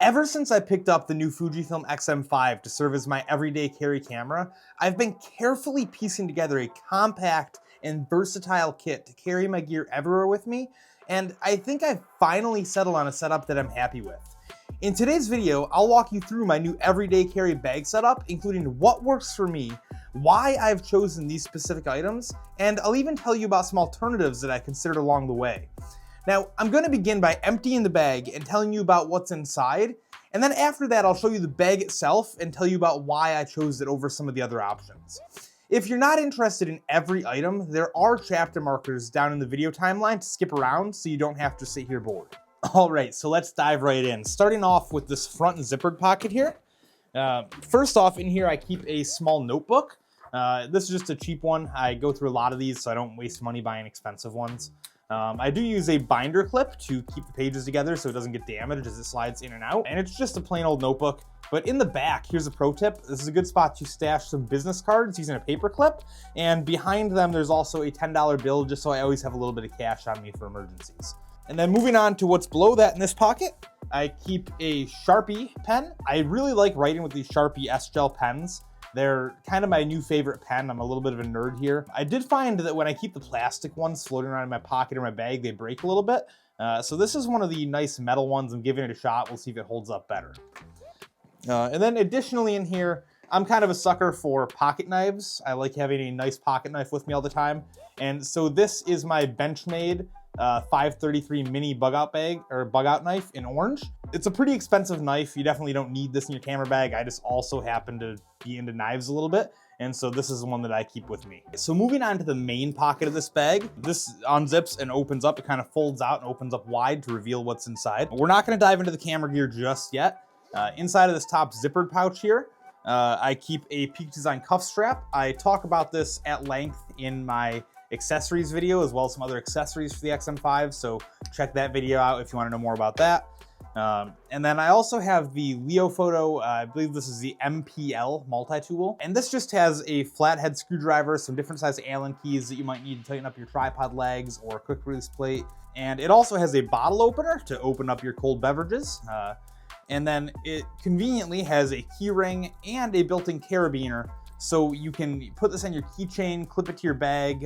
Ever since I picked up the new Fujifilm X-M5 to serve as my everyday carry camera, I've been carefully piecing together a compact and versatile kit to carry my gear everywhere with me, and I think I've finally settled on a setup that I'm happy with. In today's video, I'll walk you through my new everyday carry bag setup, including what works for me, why I've chosen these specific items, and I'll even tell you about some alternatives that I considered along the way. Now, I'm going to begin by emptying the bag and telling you about what's inside, and then after that I'll show you the bag itself and tell you about why I chose it over some of the other options. If you're not interested in every item, there are chapter markers down in the video timeline to skip around so you don't have to sit here bored. Alright, so let's dive right in. Starting off with this front zippered pocket here. First off, in here I keep a small notebook. This is just a cheap one. I go through a lot of these so I don't waste money buying expensive ones. I do use a binder clip to keep the pages together so it doesn't get damaged as it slides in and out. And it's just a plain old notebook. But in the back, here's a pro tip. This is a good spot to stash some business cards using a paper clip. And behind them, there's also a $10 bill just so I always have a little bit of cash on me for emergencies. And then moving on to what's below that in this pocket, I keep a Sharpie pen. I really like writing with these Sharpie S-Gel pens. They're kind of my new favorite pen. I'm a little bit of a nerd here. I did find that when I keep the plastic ones floating around in my pocket or my bag, they break a little bit. So this is one of the nice metal ones. I'm giving it a shot. We'll see if it holds up better. And then additionally in here, I'm kind of a sucker for pocket knives. I like having a nice pocket knife with me all the time. And so this is my Benchmade 533 mini bug out knife in orange. It's a pretty expensive knife. You definitely don't need this in your camera bag. I just also happen to be into knives a little bit, and so this is the one that I keep with me. So moving on to the main pocket of this bag, this unzips and opens up. It kind of folds out and opens up wide to reveal what's inside. We're not going to dive into the camera gear just yet. Inside of this top zippered pouch here, I keep a Peak Design cuff strap. I talk about this at length in my accessories video, as well as some other accessories for the X-M5, so check that video out if you want to know more about that. And then I also have the Leofoto, I believe this is the MPL multi-tool, and this just has a flathead screwdriver, some different size Allen keys that you might need to tighten up your tripod legs or a quick release plate, and it also has a bottle opener to open up your cold beverages, and then it conveniently has a key ring and a built-in carabiner. So you can put this on your keychain, clip it to your bag,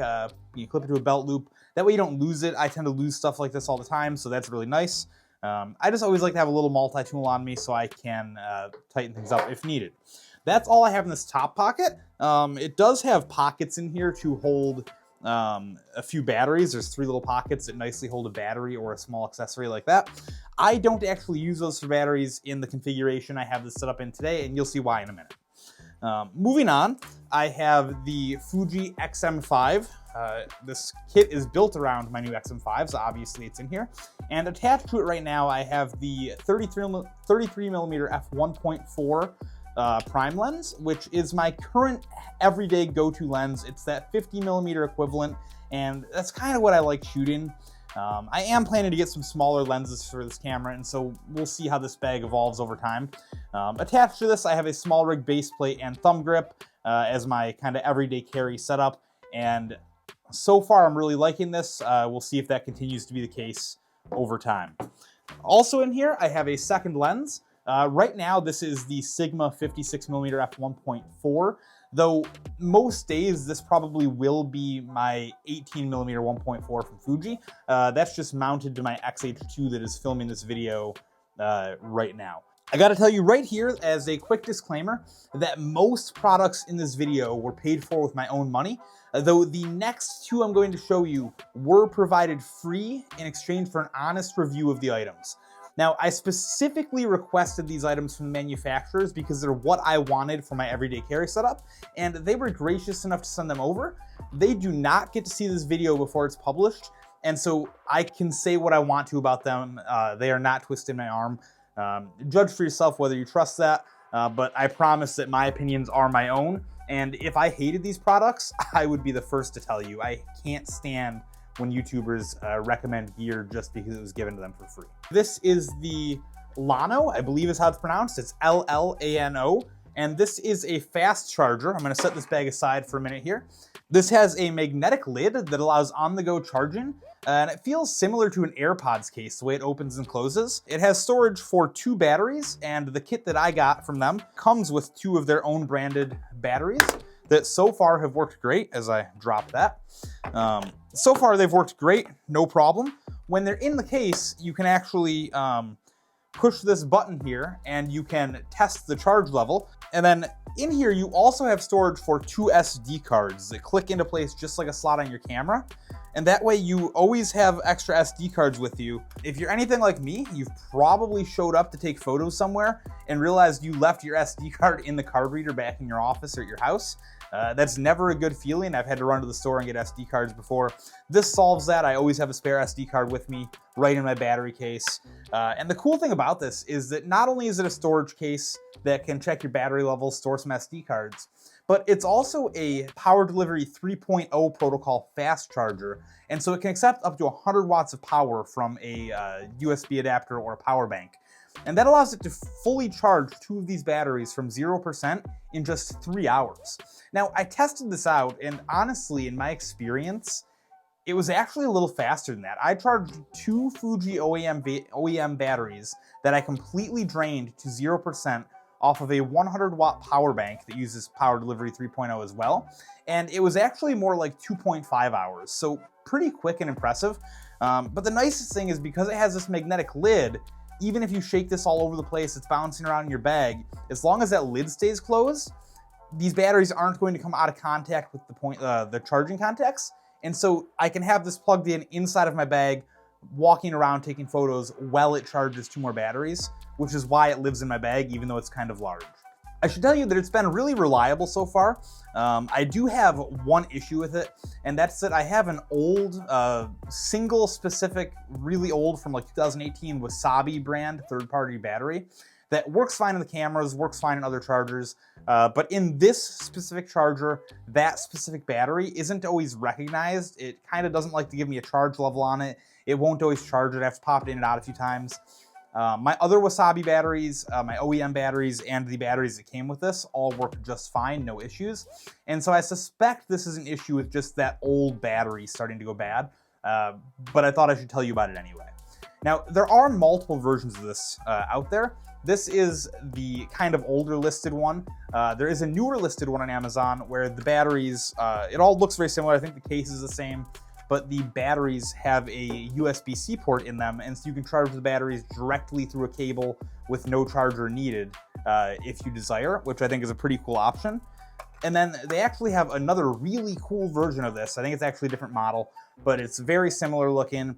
you clip it to a belt loop. That way you don't lose it. I tend to lose stuff like this all the time, so that's really nice. I just always like to have a little multi-tool on me so I can tighten things up if needed. That's all I have in this top pocket. It does have pockets in here to hold a few batteries. There's 3 little pockets that nicely hold a battery or a small accessory like that. I don't actually use those for batteries in the configuration I have this set up in today, and you'll see why in a minute. Moving on, I have the Fuji X-M5. This kit is built around my new X-M5, so obviously it's in here. And attached to it right now, I have the 33mm f1.4 prime lens, which is my current everyday go-to lens. It's that 50mm equivalent, and that's kind of what I like shooting. I am planning to get some smaller lenses for this camera, and so we'll see how this bag evolves over time. Attached to this, I have a small rig base plate and thumb grip as my kind of everyday carry setup, and so far I'm really liking this. We'll see if that continues to be the case over time. Also in here, I have a second lens. Right now, this is the Sigma 56mm f1.4. Though most days this probably will be my 18mm 1.4 from Fuji. That's just mounted to my X-H2 that is filming this video right now. I gotta tell you right here as a quick disclaimer that most products in this video were paid for with my own money, though the next 2 I'm going to show you were provided free in exchange for an honest review of the items. Now, I specifically requested these items from the manufacturers because they're what I wanted for my everyday carry setup, and they were gracious enough to send them over. They do not get to see this video before it's published, and so I can say what I want to about them. They are not twisting my arm. Judge for yourself whether you trust that, but I promise that my opinions are my own, and if I hated these products, I would be the first to tell you. I can't stand when YouTubers recommend gear just because it was given to them for free. This is the llano, I believe is how it's pronounced. It's L-L-A-N-O, and this is a fast charger. I'm gonna set this bag aside for a minute here. This has a magnetic lid that allows on-the-go charging. and it feels similar to an AirPods case, the way it opens and closes. It has storage for 2 batteries, and the kit that I got from them comes with 2 of their own branded batteries that so far have worked great. As I drop that. So far they've worked great, no problem. When they're in the case, you can actually push this button here and you can test the charge level. And then in here, you also have storage for 2 SD cards that click into place just like a slot on your camera. And that way you always have extra SD cards with you. If you're anything like me, you've probably showed up to take photos somewhere and realized you left your SD card in the card reader back in your office or at your house. That's never a good feeling. I've had to run to the store and get SD cards before. This solves that. I always have a spare SD card with me right in my battery case. And the cool thing about this is that not only is it a storage case that can check your battery levels, store some SD cards, but it's also a power delivery 3.0 protocol fast charger. And so it can accept up to 100 watts of power from a USB adapter or a power bank. And that allows it to fully charge 2 of these batteries from 0% in just 3 hours. Now, I tested this out, and honestly, in my experience, it was actually a little faster than that. I charged 2 Fuji OEM batteries that I completely drained to 0% off of a 100 watt power bank that uses power delivery 3.0 as well. And it was actually more like 2.5 hours, so pretty quick and impressive. But the nicest thing is because it has this magnetic lid, even if you shake this all over the place, it's bouncing around in your bag, as long as that lid stays closed, these batteries aren't going to come out of contact with the charging contacts. And so I can have this plugged in inside of my bag, walking around taking photos while it charges 2 more batteries, which is why it lives in my bag, even though it's kind of large. I should tell you that it's been really reliable so far. I do have one issue with it, and that's that I have an old, single specific, really old from like 2018 Wasabi brand third-party battery that works fine in the cameras, works fine in other chargers, but in this specific charger, that specific battery isn't always recognized. It kind of doesn't like to give me a charge level on it. It won't always charge it. I have to pop it in and out a few times. My other Wasabi batteries, my OEM batteries, and the batteries that came with this all work just fine, no issues. And so I suspect this is an issue with just that old battery starting to go bad, but I thought I should tell you about it anyway. Now, there are multiple versions of this out there. This is the kind of older listed one. There is a newer listed one on Amazon where the batteries, it all looks very similar. I think the case is the same, but the batteries have a USB-C port in them, and so you can charge the batteries directly through a cable with no charger needed if you desire, which I think is a pretty cool option. And then they actually have another really cool version of this. I think it's actually a different model, but it's very similar looking.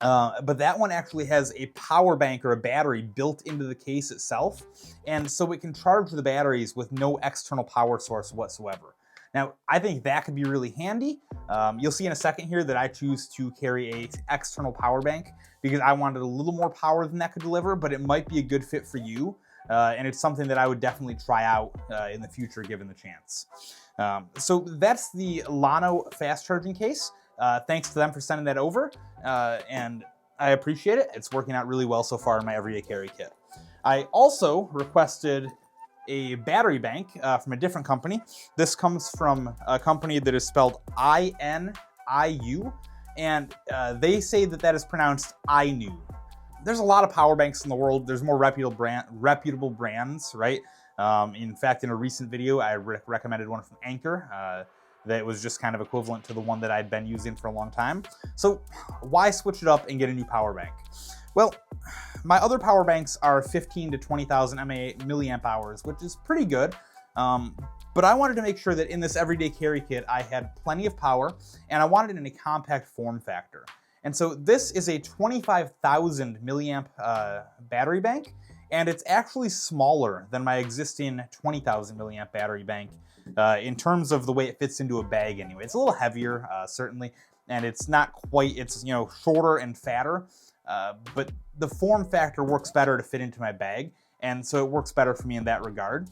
But that one actually has a power bank or a battery built into the case itself, and so it can charge the batteries with no external power source whatsoever. Now, I think that could be really handy. You'll see in a second here that I choose to carry an external power bank because I wanted a little more power than that could deliver, but it might be a good fit for you, and it's something that I would definitely try out in the future given the chance. So that's the Llano fast charging case. Thanks to them for sending that over, and I appreciate it. It's working out really well so far in my everyday carry kit. I also requested a battery bank from a different company. This comes from a company that is spelled INIU, and they say that that is pronounced INIU. There's a lot of power banks in the world. There's more reputable brands, right? In fact, in a recent video, I recommended one from Anker that was just kind of equivalent to the one that I'd been using for a long time. So why switch it up and get a new power bank? Well, my other power banks are 15 to 20,000 milliamp hours, which is pretty good. But I wanted to make sure that in this everyday carry kit, I had plenty of power, and I wanted it in a compact form factor. And so this is a 25,000 milliamp battery bank, and it's actually smaller than my existing 20,000 milliamp battery bank in terms of the way it fits into a bag anyway. It's a little heavier, certainly, and it's not quite, it's, you know, shorter and fatter, but the form factor works better to fit into my bag, and so it works better for me in that regard.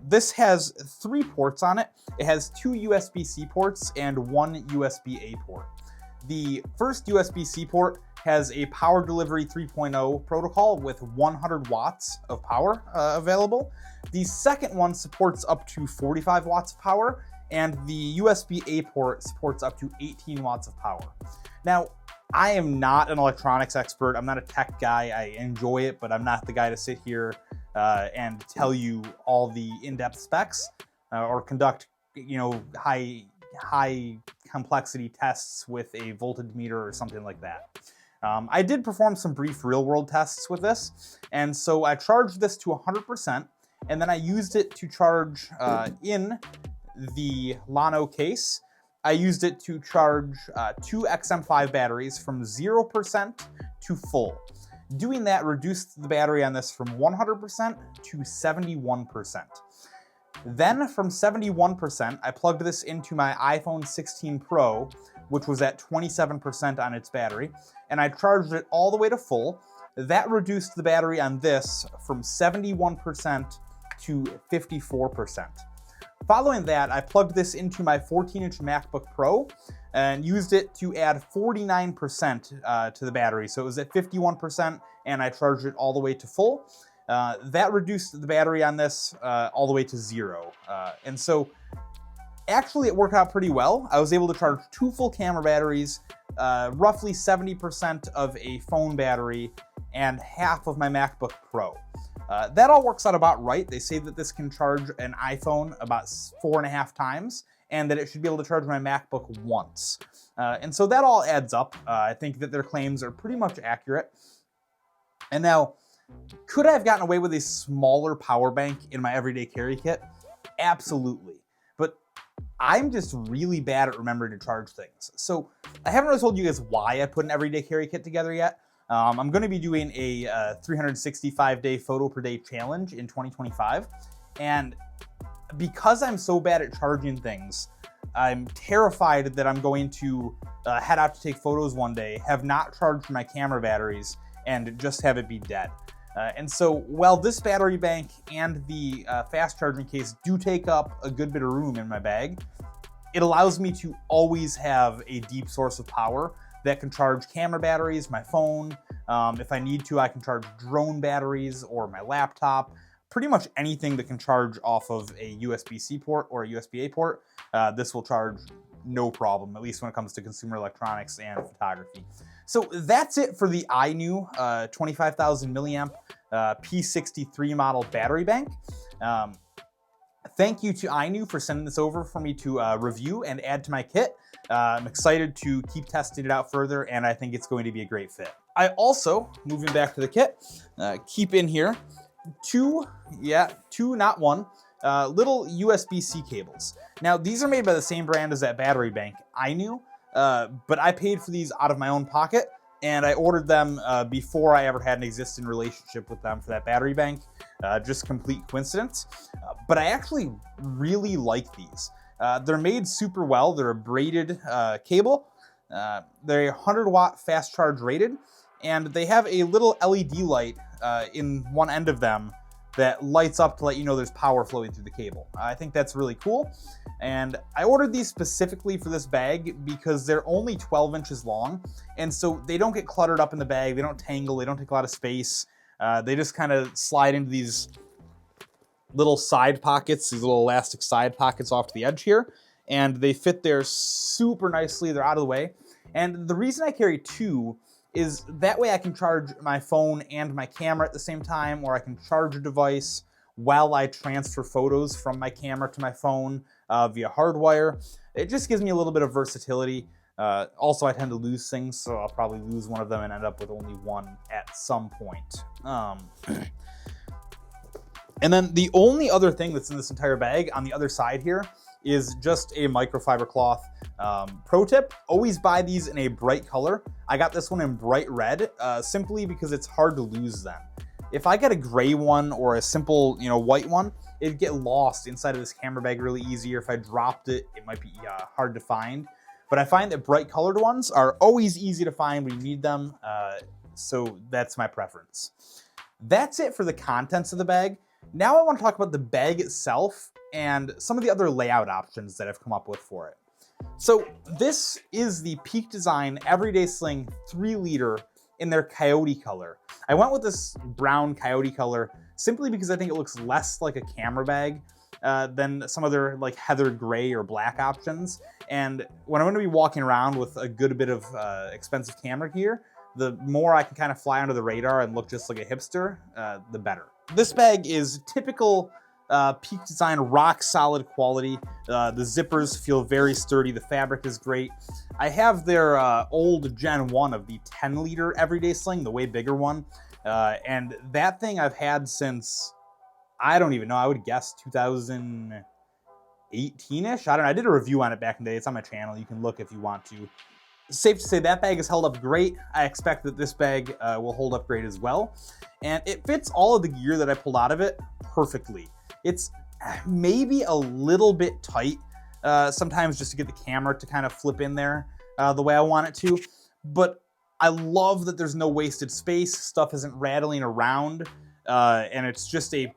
This has 3 ports on it. It has 2 USB-C ports and 1 USB-A port. The first USB-C port has a power delivery 3.0 protocol with 100 watts of power available. The second one supports up to 45 watts of power, and the USB-A port supports up to 18 watts of power. Now, I am not an electronics expert. I'm not a tech guy. I enjoy it, but I'm not the guy to sit here and tell you all the in-depth specs or conduct, high complexity tests with a voltage meter or something like that. I did perform some brief real-world tests with this, and so I charged this to 100%, and then I used it to charge in the llano case. I used it to charge 2 X-M5 batteries from 0% to full. Doing that reduced the battery on this from 100% to 71%. Then from 71%, I plugged this into my iPhone 16 Pro, which was at 27% on its battery, and I charged it all the way to full. That reduced the battery on this from 71% to 54%. Following that, I plugged this into my 14-inch MacBook Pro and used it to add 49% to the battery. So it was at 51%, and I charged it all the way to full. That reduced the battery on this all the way to 0. And so actually it worked out pretty well. I was able to charge 2 full camera batteries, roughly 70% of a phone battery, and half of my MacBook Pro. That all works out about right. They say that this can charge an iPhone about 4.5 times, and that it should be able to charge my MacBook once. And so that all adds up. I think that their claims are pretty much accurate. And now, could I have gotten away with a smaller power bank in my everyday carry kit? Absolutely. But I'm just really bad at remembering to charge things. So I haven't really told you guys why I put an everyday carry kit together yet. I'm going to be doing a 365-day photo per day challenge in 2025. And because I'm so bad at charging things, I'm terrified that I'm going to head out to take photos one day, have not charged my camera batteries, and just have it be dead. And so while this battery bank and the fast charging case do take up a good bit of room in my bag, it allows me to always have a deep source of power that can charge camera batteries, my phone. If I need to, I can charge drone batteries or my laptop. Pretty much anything that can charge off of a USB-C port or a USB-A port, this will charge no problem, at least when it comes to consumer electronics and photography. So that's it for the INIU 25,000 milliamp P63 model battery bank. Thank you to INIU for sending this over for me to review and add to my kit. I'm excited to keep testing it out further, and I think it's going to be a great fit. I also, moving back to the kit, keep in here two, not one, little USB-C cables. Now, these are made by the same brand as that battery bank, INIU, but I paid for these out of my own pocket, and I ordered them before I ever had an existing relationship with them for that battery bank. Just complete coincidence. But I actually really like these. They're made super well. They're a braided cable. They're 100-watt fast charge rated, and they have a little LED light in one end of them that lights up to let you know there's power flowing through the cable. I think that's really cool. And I ordered these specifically for this bag because they're only 12 inches long, and so they don't get cluttered up in the bag, they don't tangle, they don't take a lot of space. They just kind of slide into these little side pockets, these little elastic side pockets off to the edge here, and they fit there super nicely. They're out of the way. And the reason I carry two is that way I can charge my phone and my camera at the same time, or I can charge a device while I transfer photos from my camera to my phone via hardwire. It just gives me a little bit of versatility. Also, I tend to lose things, so I'll probably lose one of them and end up with only one at some point. And then the only other thing that's in this entire bag on the other side here is just a microfiber cloth. Pro tip, always buy these in a bright color. I got this one in bright red, simply because it's hard to lose them. If I get a gray one or a simple, white one, it'd get lost inside of this camera bag really easy. Or if I dropped it, it might be hard to find. But I find that bright colored ones are always easy to find when you need them, so that's my preference. That's it for the contents of the bag. Now I want to talk about the bag itself and some of the other layout options that I've come up with for it. So this is the Peak Design Everyday Sling 3-liter in their coyote color. I went with this brown coyote color simply because I think it looks less like a camera bag than some other like heather gray or black options. And when I'm going to be walking around with a good bit of expensive camera gear, the more I can kind of fly under the radar and look just like a hipster, the better. This bag is typical Peak Design rock solid quality. The zippers feel very sturdy. The fabric is great. I have their old Gen 1 of the 10-liter everyday sling, the way bigger one. And that thing I've had since, I don't even know, I would guess 2018-ish? I don't know, I did a review on it back in the day. It's on my channel, you can look if you want to. Safe to say that bag has held up great. I expect that this bag will hold up great as well. And it fits all of the gear that I pulled out of it perfectly. It's maybe a little bit tight sometimes just to get the camera to kind of flip in there the way I want it to. But I love that there's no wasted space. Stuff isn't rattling around. And it's just it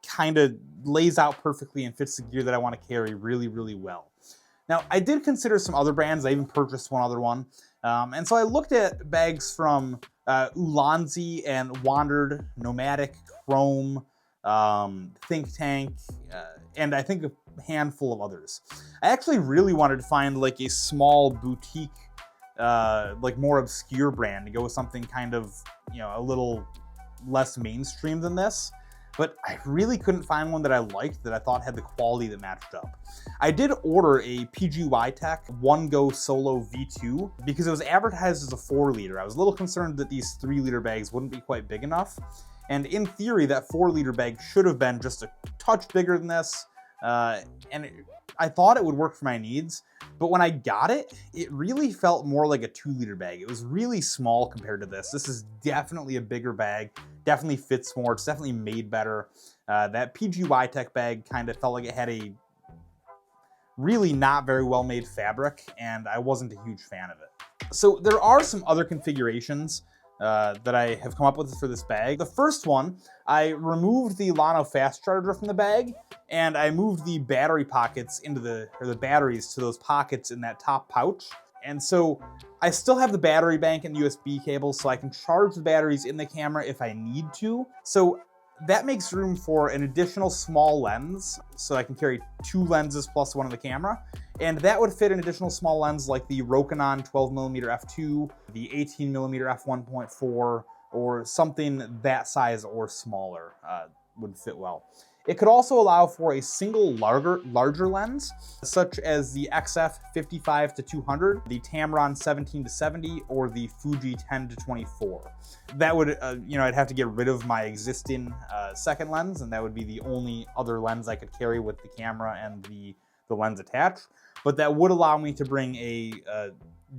kind of lays out perfectly and fits the gear that I want to carry really, really well. Now, I did consider some other brands. I even purchased one other one. And so I looked at bags from Ulanzi and Wandered, Nomadic, Chrome, Think Tank, and I think a handful of others. I actually really wanted to find like a small boutique, like more obscure brand to go with something kind of, you know, a little less mainstream than this. But I really couldn't find one that I liked that I thought had the quality that matched up. I did order a PGY Tech One Go Solo V2 because it was advertised as a 4-liter. I was a little concerned that these 3-liter bags wouldn't be quite big enough. And in theory, that 4-liter bag should have been just a touch bigger than this. And I thought it would work for my needs. But when I got it, it really felt more like a 2-liter bag. It was really small compared to this. This is definitely a bigger bag. Definitely fits more. It's definitely made better. That PGY Tech bag kind of felt like it had a really not very well made fabric, and I wasn't a huge fan of it. So there are some other configurations that I have come up with for this bag. The first one, I removed the llano fast charger from the bag, and I moved the battery pockets into the batteries to those pockets in that top pouch. And so I still have the battery bank and USB cable, so I can charge the batteries in the camera if I need to. So that makes room for an additional small lens, so I can carry 2 lenses plus one of the camera. And that would fit an additional small lens like the Rokinon 12mm f2, the 18mm f1.4, or something that size or smaller would fit well. It could also allow for a single larger lens, such as the XF 55-200, the Tamron 17-70, or the Fuji 10-24. That would, I'd have to get rid of my existing second lens, and that would be the only other lens I could carry with the camera and the lens attached. But that would allow me to bring a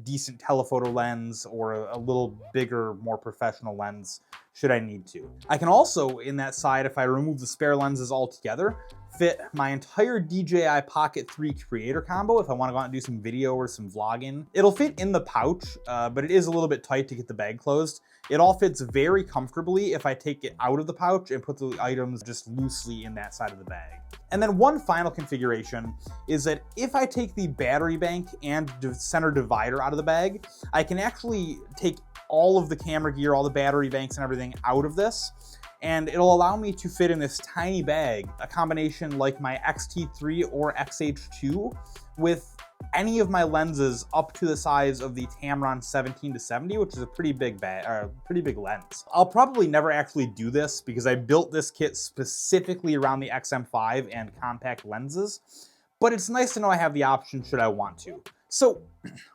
decent telephoto lens or a little bigger, more professional lens should I need to. I can also, in that side, if I remove the spare lenses altogether, fit my entire DJI Pocket 3 creator combo if I want to go out and do some video or some vlogging. It'll fit in the pouch, but it is a little bit tight to get the bag closed. It all fits very comfortably if I take it out of the pouch and put the items just loosely in that side of the bag. And then one final configuration is that if I take the battery bank and center divider out of the bag, I can actually take all of the camera gear, all the battery banks and everything out of this, and it'll allow me to fit in this tiny bag a combination like my X-T3 or X-H2 with any of my lenses up to the size of the Tamron 17-70, which is a pretty big lens. I'll probably never actually do this because I built this kit specifically around the X-M5 and compact lenses, but it's nice to know I have the option should I want to. So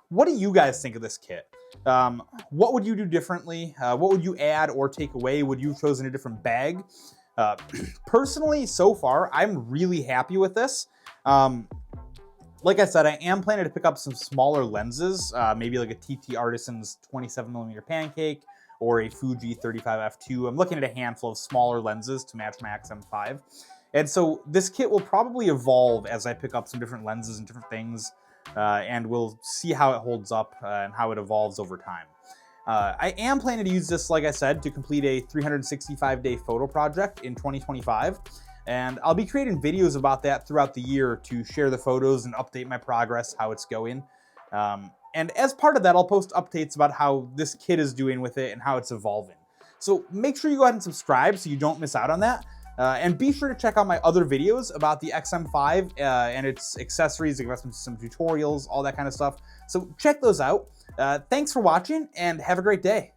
what do you guys think of this kit? What would you do differently? What would you add or take away? Would you have chosen a different bag? Personally, so far, I'm really happy with this. Like I said, I am planning to pick up some smaller lenses, maybe like a TT Artisan's 27mm Pancake or a Fuji 35f2. I'm looking at a handful of smaller lenses to match my X-M5. And so this kit will probably evolve as I pick up some different lenses and different things, and we'll see how it holds up and how it evolves over time. I am planning to use this, like I said, to complete a 365-day photo project in 2025. And I'll be creating videos about that throughout the year to share the photos and update my progress, how it's going. And as part of that, I'll post updates about how this kit is doing with it and how it's evolving. So make sure you go ahead and subscribe so you don't miss out on that. And be sure to check out my other videos about the X-M5 and its accessories, investment system tutorials, all that kind of stuff. So check those out. Thanks for watching and have a great day.